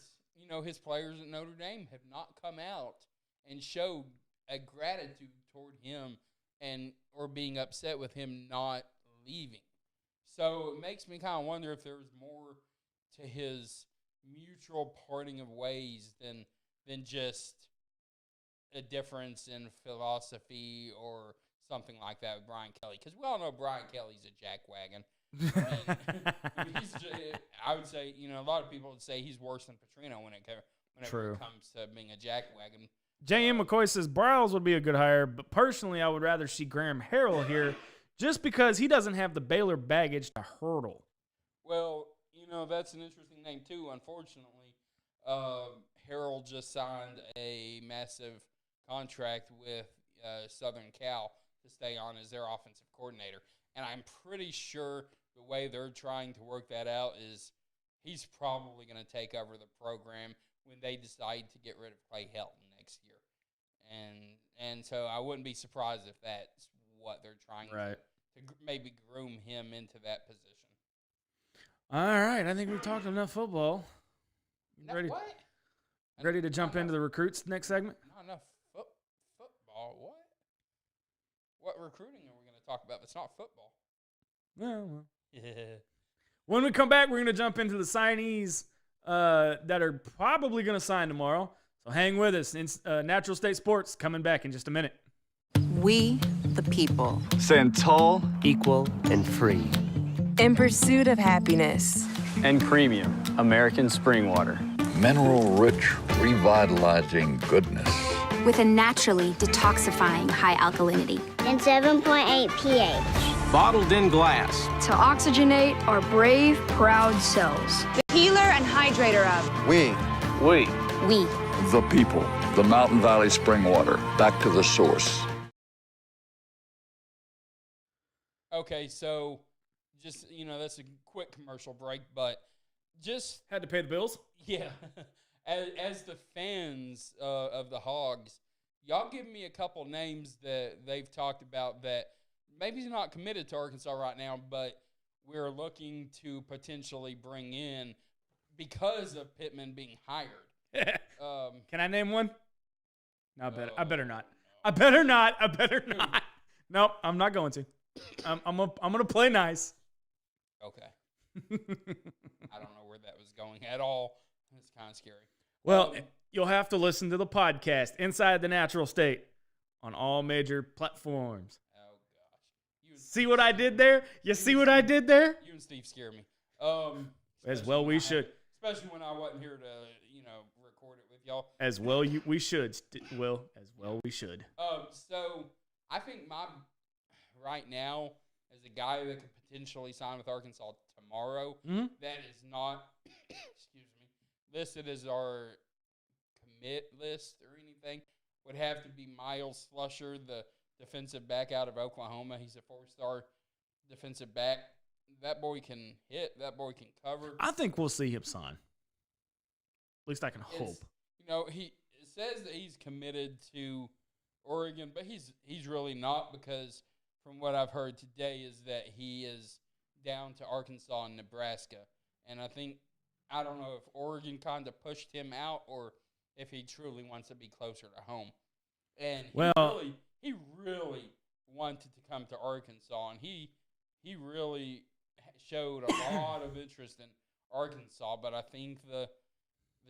his players at Notre Dame have not come out and showed a gratitude toward him or being upset with him not leaving. So it makes me kind of wonder if there's more to his mutual parting of ways than just a difference in philosophy or something like that with Brian Kelly. Because we all know Brian Kelly's a jackwagon. I would say, a lot of people would say he's worse than Petrino whenever it comes to being a jackwagon. J.M. McCoy says Briles would be a good hire, but personally I would rather see Graham Harrell here just because he doesn't have the Baylor baggage to hurdle. Well, that's an interesting name too. Unfortunately, Harrell just signed a massive contract with Southern Cal to stay on as their offensive coordinator. And I'm pretty sure the way they're trying to work that out is he's probably going to take over the program when they decide to get rid of Clay Helton next year. And so I wouldn't be surprised if that's what they're trying to maybe groom him into that position. All right, I think we've talked enough football. No, Ready? what? Ready to jump into the recruits next segment? Not enough football. What? What recruiting are we going to talk about that's not football? Well. Yeah. When we come back, we're going to jump into the signees that are probably going to sign tomorrow. So hang with us. Natural State Sports coming back in just a minute. We, the people. Stand tall, equal, and free. In pursuit of happiness. And premium American spring water. Mineral-rich, revitalizing goodness. With a naturally detoxifying high alkalinity. And 7.8 pH. Bottled in glass. To oxygenate our brave, proud cells. The healer and hydrator of. We. The people. The Mountain Valley Spring Water. Back to the source. Okay, so just, that's a quick commercial break, but just had to pay the bills. Yeah, as the fans of the Hogs, y'all give me a couple names that they've talked about that maybe he's not committed to Arkansas right now, but we're looking to potentially bring in because of Pittman being hired. Can I name one? No, I better not. I better not. Nope, I'm not going to. I'm gonna play nice. Okay. I don't know where that was going at all. It's kind of scary. Well, you'll have to listen to the podcast Inside the Natural State on all major platforms. Oh gosh. See what I did there? You see what I did there? You and Steve scare me. As well we should. Especially when I wasn't here to, record it with y'all. As well we should. We should. So I think right now, as a guy that could potentially sign with Arkansas tomorrow, that is not, listed as our commit list or anything, would have to be Miles Slusher, the defensive back out of Oklahoma. He's a 4-star defensive back. That boy can hit. That boy can cover. I think we'll see him sign. At least I can hope. He says that he's committed to Oregon, but he's really not, because from what I've heard today is that he is down to Arkansas and Nebraska. And I don't know if Oregon kind of pushed him out or if he truly wants to be closer to home. And he really wanted to come to Arkansas, and he really showed a lot of interest in Arkansas. But I think the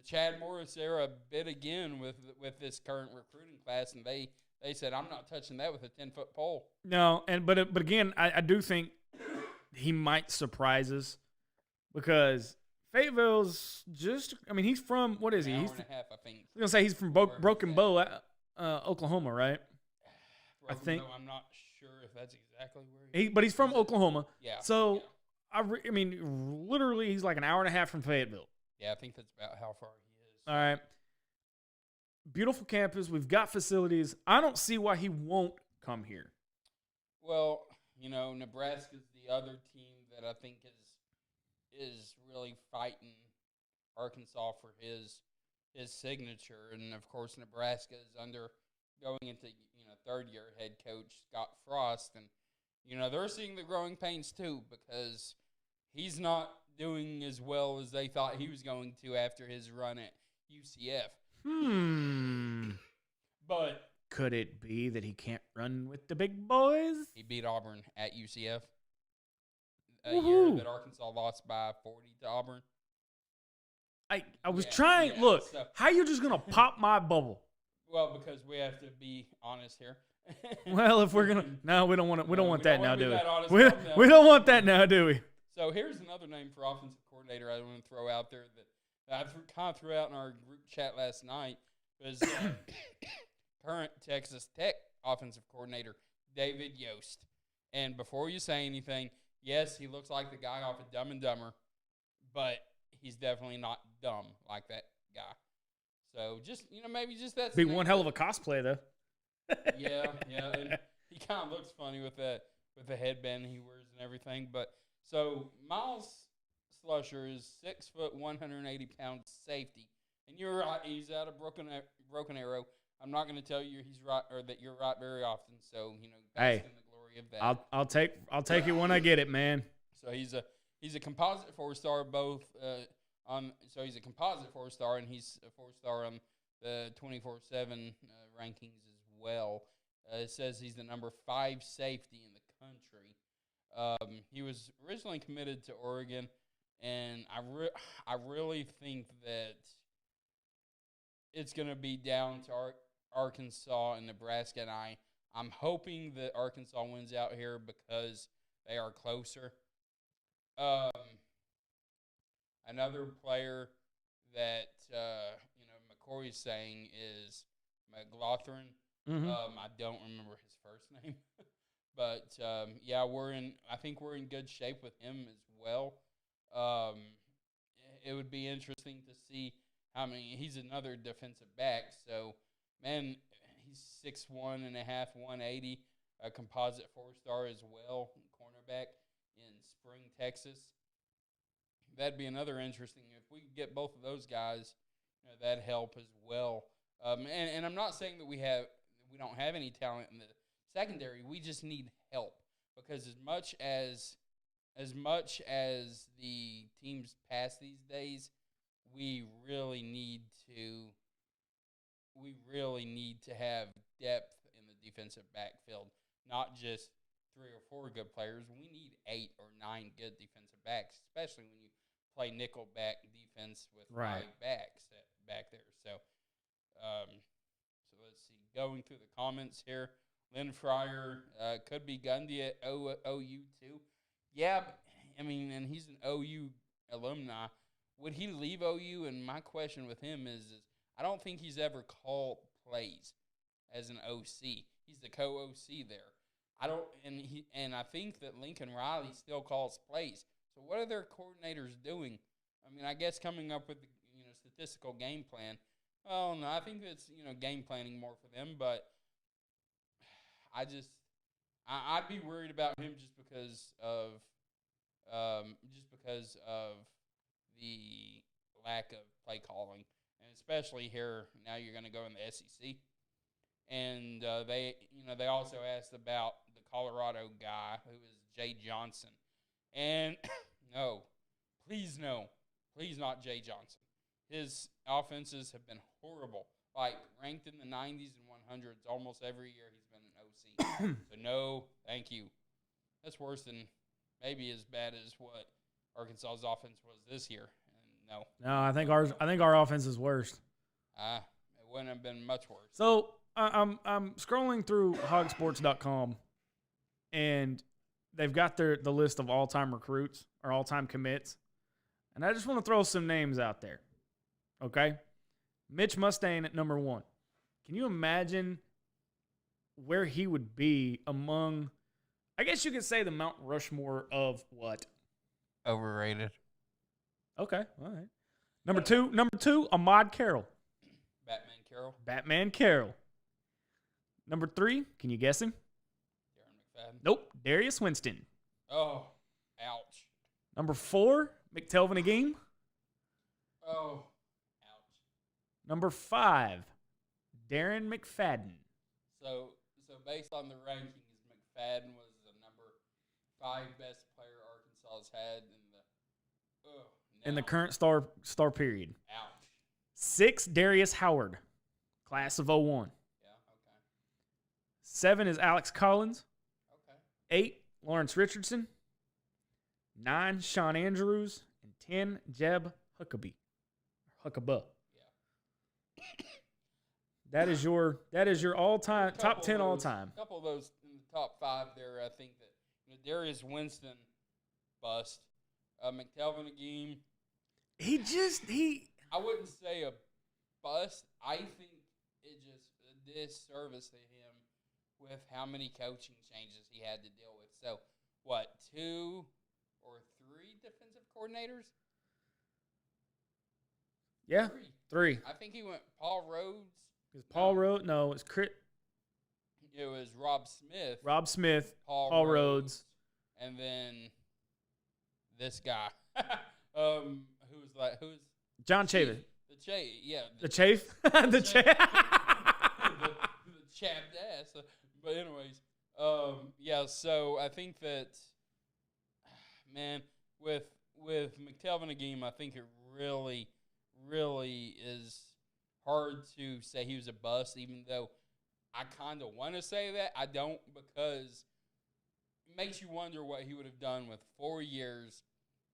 Chad Morris era bit again with this current recruiting class, and they said, I'm not touching that with a 10-foot pole. No, but again, I do think he might surprise us, because Fayetteville's he's from, what is he? An hour He's and a half, I think. I was going to say he's from Broken Bow, Oklahoma, right? Broken I think. Bow, I'm not sure if that's exactly where But he's from Oklahoma. Yeah. So, yeah. Literally, he's like an hour and a half from Fayetteville. Yeah, I think that's about how far he is. All right. Beautiful campus. We've got facilities. I don't see why he won't come here. Well, Nebraska's the other team that I think is really fighting Arkansas for his signature, and of course Nebraska is going into third-year head coach Scott Frost, and they're seeing the growing pains too, because he's not doing as well as they thought he was going to after his run at UCF. But could it be that he can't run with the big boys? He beat Auburn at UCF. A year that Arkansas lost by 40 to Auburn. I was trying. Yeah, look, so, how you just gonna pop my bubble? Well, because we have to be honest here. Well, if we're gonna, no, we don't want to. We don't want that now, do we? We don't want that now, do we? So here's another name for offensive coordinator I want to throw out there that I kind of threw out in our group chat last night was current Texas Tech offensive coordinator David Yost. And before you say anything, yes, he looks like the guy off of Dumb and Dumber, but he's definitely not dumb like that guy. So just maybe just that's be one hell of a cosplay though. yeah, and he kind of looks funny with the headband he wears and everything. But so Miles Slusher is 6 foot, 180 pound safety, and you're right. He's out of Broken Arrow. I'm not going to tell you he's right or that you're right very often. So bask in the glory of that. I'll take it when I get it, man. So he's a he's a composite 4-star both so he's a composite 4-star, and he's a 4-star on the 24/7 rankings as well. It says he's the number 5 safety in the country. He was originally committed to Oregon, and I really think that it's going to be down to Arkansas and Nebraska, and I'm hoping that Arkansas wins out here because they are closer. Another player that McCoy is saying is McLaughlin. Mm-hmm. I don't remember his first name, but yeah, I think we're in good shape with him as well. It would be interesting to see how many. He's another defensive back, so man, he's 6'1.5", 180, a composite 4-star as well, cornerback in Spring, Texas. That'd be another interesting. If we could get both of those guys, that'd help as well. And I'm not saying that we don't have any talent in the secondary. We just need help, because as much as the teams pass these days, we really need to have depth in the defensive backfield, not just 3 or 4 good players. We need 8 or 9 good defensive backs, especially when you play nickel back defense with 5 backs back there. So let's see. Going through the comments here, Lynn Fryer could be Gundy at OU too. Yeah, and he's an OU alumni. Would he leave OU? And my question with him is I don't think he's ever called plays as an OC. He's the co-OC there. I think that Lincoln Riley still calls plays. So what are their coordinators doing? I guess coming up with statistical game plan. Well, no, I think it's game planning more for them. But I'd be worried about him just because of the lack of play calling, and especially here now you're going to go in the SEC. And they also asked about the Colorado guy who is Jay Johnson, and no, please not Jay Johnson. His offenses have been horrible, like ranked in the 90s and 100s almost every year he's been an OC. So no, thank you. That's worse than maybe as bad as what Arkansas's offense was this year. And no, I think our offense is worse. It wouldn't have been much worse. So I'm scrolling through hogsports.com, and they've got the list of all-time recruits or all-time commits, and I just want to throw some names out there. Okay, Mitch Mustain at number 1. Can you imagine where he would be among, I guess you could say, the Mount Rushmore of what? Overrated. Okay, all right. Number two, Ahmad Carroll. Batman Carroll. Number 3, can you guess him? Darren McFadden. Nope, Darius Winston. Oh, ouch. Number 4, McTelvin Agim. Oh, ouch. Number 5, Darren McFadden. So based on the rankings, McFadden was the number 5 best player Arkansas has had in the current star period. Ouch. 6, Darius Howard, class of 01. Yeah, okay. 7 is Alex Collins. Okay. 8, Lawrence Richardson. 9, Sean Andrews. And 10, Jeb Huckabee. Huckabee. Yeah. That is your all-time top 10 all-time. A couple of those in the top 5 there. I think that Darius Winston bust. McTelvin Agim. I wouldn't say a bust. I think it just a disservice to him with how many coaching changes he had to deal with. So, 2 or 3 defensive coordinators? Yeah, 3. I think he went Paul Rhodes. Is Paul Rhodes? No, it's Crit. It was Rob Smith. Paul Rhodes. And then this guy. Who's John Chafin. The Chafe? The Chafe. The chapped ass. But anyways, so I think that, man, with McTelvin Agim, I think it really is hard to say he was a bust, even though I kind of want to say that. I don't, because it makes you wonder what he would have done with 4 years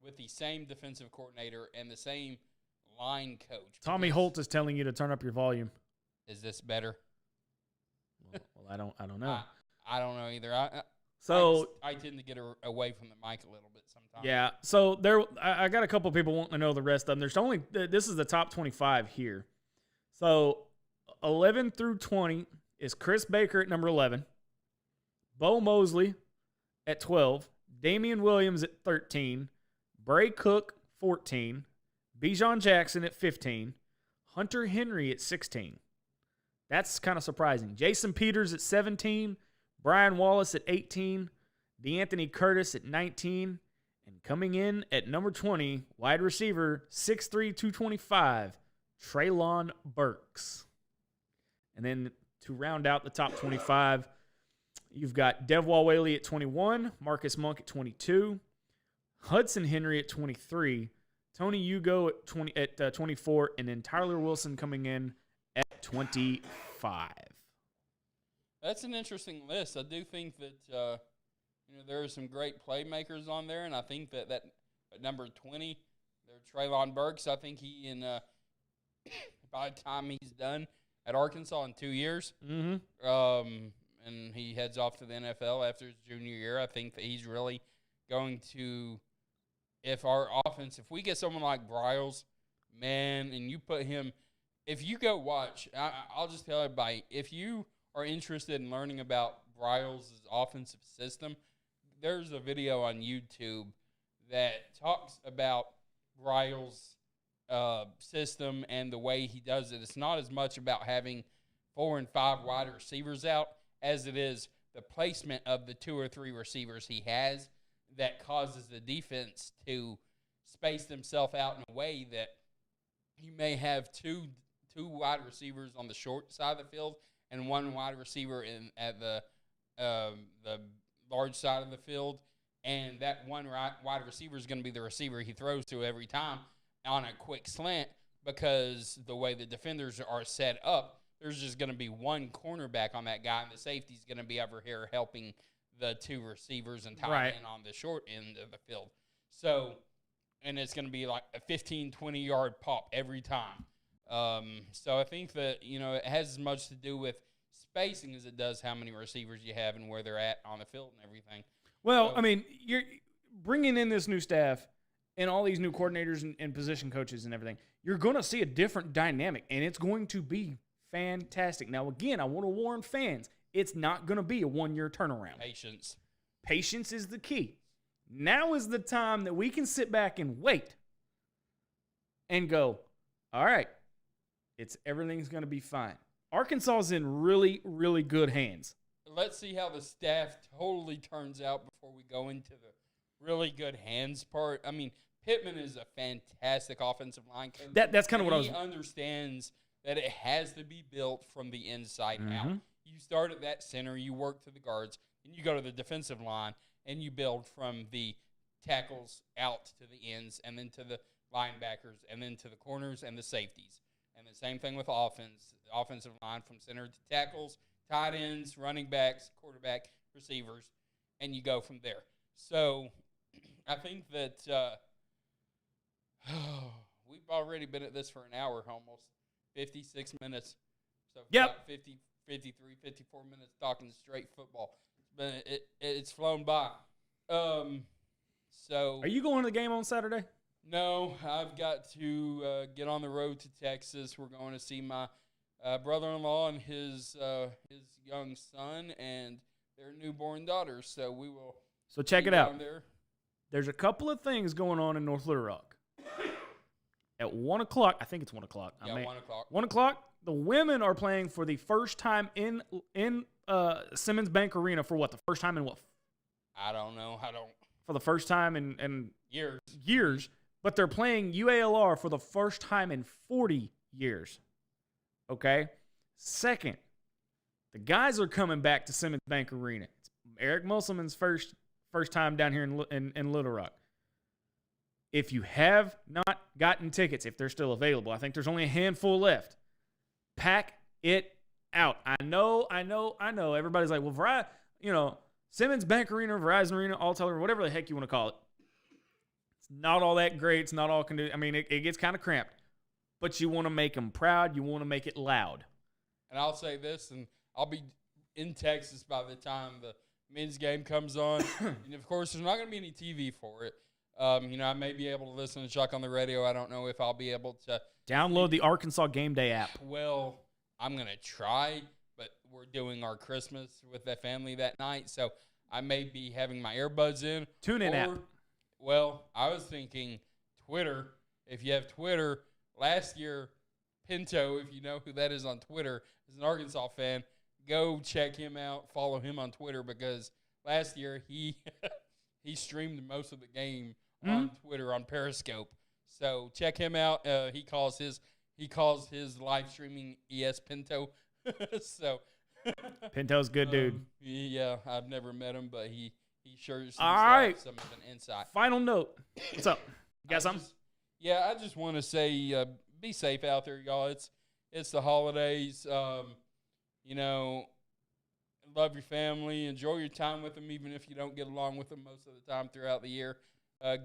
with the same defensive coordinator and the same line coach. Tommy Holt is telling you to turn up your volume. Is this better? Well, I don't know. I don't know either. I tend to get away from the mic a little bit sometimes. Yeah. So I got a couple people wanting to know the rest of them. This is the top 25 here. So 11 through 20 is Chris Baker at number 11, Bo Mosley at 12, Damian Williams at 13, Bray Cook 14, Bijan Jackson at 15, Hunter Henry at 16. That's kind of surprising. Jason Peters at 17, Brian Wallace at 18, DeAnthony Curtis at 19, and coming in at number 20, wide receiver, 6'3", 225, Treylon Burks. And then to round out the top 25, you've got Devwall Whaley at 21, Marcus Monk at 22, Hudson Henry at 23, Tony Hugo at 24, and then Tyler Wilson coming in at 25. That's an interesting list. I do think that there are some great playmakers on there, and I think that at number 20, Treylon Burks. I think he by the time he's done at Arkansas in 2 years, and he heads off to the NFL after his junior year, I think that he's really going to, if we get someone like Briles, man, and you put him, if you go watch, I'll just tell everybody, if you are interested in learning about Briles' offensive system, there's a video on YouTube that talks about Briles' system and the way he does it. It's not as much about having 4 and 5 wide receivers out as it is the placement of the 2 or 3 receivers he has that causes the defense to space themselves out in a way that you may have two wide receivers on the short side of the field and 1 wide receiver at the large side of the field, and that one wide receiver is going to be the receiver he throws to every time on a quick slant, because the way the defenders are set up, there's just going to be 1 cornerback on that guy, and the safety's going to be over here helping the 2 receivers and tight end on the short end of the field. So, and it's going to be like a 15, 20-yard pop every time. So I think that, it has as much to do with spacing as it does how many receivers you have and where they're at on the field and everything. Well, you're bringing in this new staff and all these new coordinators and position coaches and everything. You're going to see a different dynamic, and it's going to be fantastic. Now, again, I want to warn fans, it's not going to be a 1-year turnaround. Patience is the key. Now is the time that we can sit back and wait and go, all right, everything's going to be fine. Arkansas is in really, really good hands. Let's see how the staff totally turns out before we go into the really good hands part. Pittman is a fantastic offensive line coach. That's kind of what I was. He understands that it has to be built from the inside out. You start at that center, you work to the guards, and you go to the defensive line, and you build from the tackles out to the ends, and then to the linebackers, and then to the corners and the safeties. And the same thing with offensive line from center to tackles, tight ends, running backs, quarterback, receivers, and you go from there. So I think that we've already been at this for an hour almost, 56 minutes. So about 50, 53, 54 minutes talking straight football. But it's flown by. So are you going to the game on Saturday? No, I've got to get on the road to Texas. We're going to see my brother-in-law and his young son and their newborn daughter. So we will. So check it out. There's a couple of things going on in North Little Rock. At 1 o'clock, I think it's 1 o'clock. 1 o'clock. 1 o'clock. The women are playing for the first time in Simmons Bank Arena for what? The first time in what? I don't know. For the first time in years. But they're playing UALR for the first time in 40 years. Okay? Second, the guys are coming back to Simmons Bank Arena. It's Eric Musselman's first time down here in Little Rock. if you have not gotten tickets, if they're still available, I think there's only a handful left. Pack it out. I know. Everybody's like, well, Simmons Bank Arena, Verizon Arena, Altel, whatever the heck you want to call it. It's not all that great. It's not all conducive. I mean, it gets kind of cramped. But you want to make them proud. You want to make it loud. And I'll say this, and I'll be in Texas by the time the men's game comes on. And, of course, there's not going to be any TV for it. I may be able to listen to Chuck on the radio. I don't know if I'll be able to. Download the Arkansas Game Day app. Well, I'm going to try, but we're doing our Christmas with the family that night, so I may be having my earbuds in. TuneIn app. Well, I was thinking Twitter. If you have Twitter, last year, Pinto, if you know who that is on Twitter, is an Arkansas fan. Go check him out. Follow him on Twitter because last year he streamed most of the game on Twitter on Periscope. So check him out. He calls his live streaming ES Pinto. So Pinto's good dude. Yeah, I've never met him, but he sure seems all to right. have some of an insight. Final note. What's up? You got something? I just want to say be safe out there, y'all. It's the holidays. Love your family. Enjoy your time with them, even if you don't get along with them most of the time throughout the year.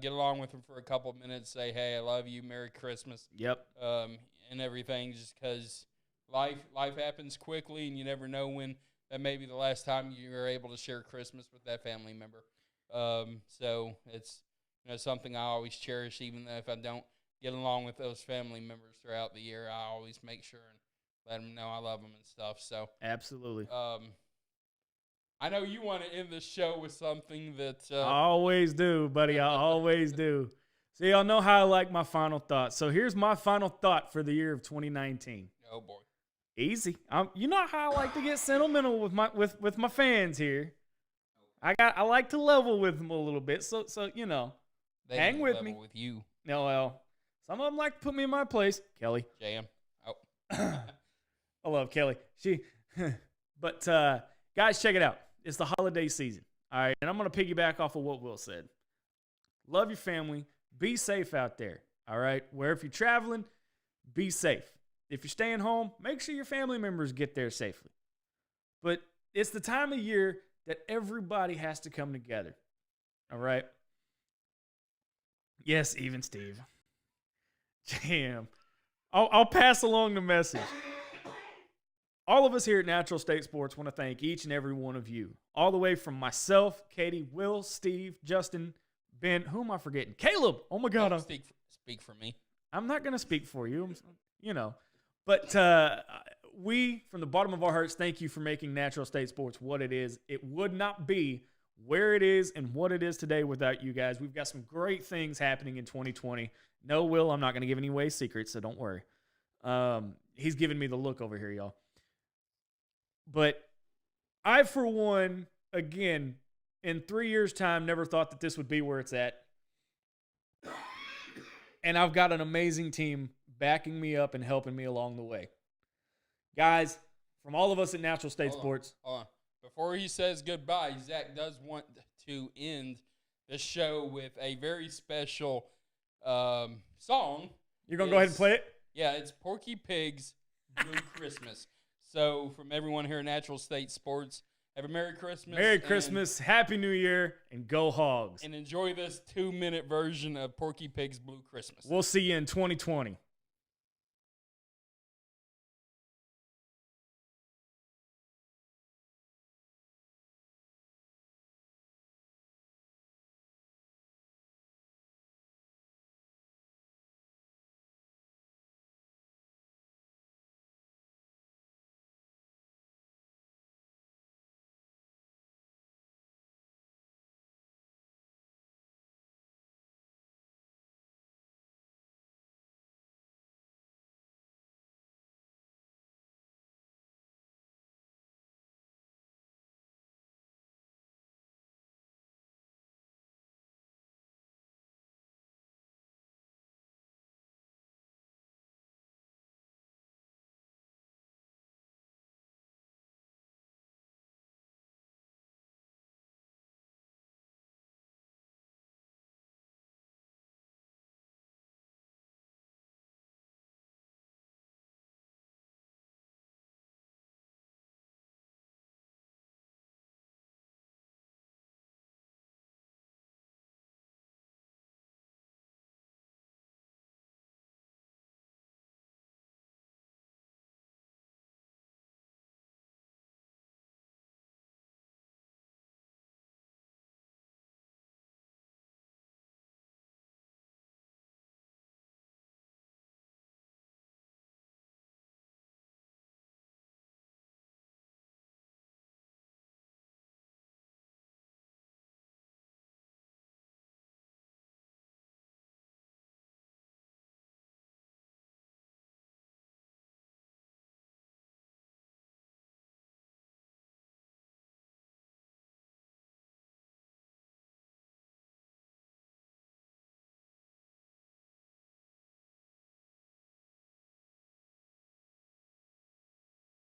Get along with them for a couple of minutes. Say, hey, I love you. Merry Christmas. Yep. And everything, just because life happens quickly, and you never know when that may be the last time you're able to share Christmas with that family member. So it's something I always cherish, even though if I don't get along with those family members throughout the year, I always make sure and let them know I love them and stuff. So absolutely. I know you want to end the show with something that I always do, buddy. I always do. So y'all know how I like my final thought. So here's my final thought for the year of 2019. Oh boy, easy. You know how I like to get sentimental with my fans here. I like to level with them a little bit. So they hang with me. With you. No, well, some of them like to put me in my place. Kelly. JM. Oh. I love Kelly. But guys, check it out. It's the holiday season. All right. And I'm going to piggyback off of what Will said. Love your family. Be safe out there. All right. Where if you're traveling, be safe. If you're staying home, make sure your family members get there safely. But it's the time of year that everybody has to come together. All right. Yes, even Steve. Damn. I'll pass along the message. All of us here at Natural State Sports want to thank each and every one of you. All the way from myself, Katie, Will, Steve, Justin, Ben. Who am I forgetting? Caleb. Oh, my God. Speak for me. I'm not going to speak for you. But we, from the bottom of our hearts, thank you for making Natural State Sports what it is. It would not be where it is and what it is today without you guys. We've got some great things happening in 2020. No, Will, I'm not going to give any away secrets, so don't worry. He's giving me the look over here, y'all. But I, for one, again, in 3 years' time, never thought that this would be where it's at. And I've got an amazing team backing me up and helping me along the way. Guys, from all of us at Natural State Sports. Hold on. Before he says goodbye, Zach does want to end the show with a very special song. You're going to go ahead and play it? Yeah, it's Porky Pig's Blue Christmas. So from everyone here at Natural State Sports, have a Merry Christmas. Merry Christmas, Happy New Year, and go Hogs. And enjoy this 2-minute version of Porky Pig's Blue Christmas. We'll see you in 2020.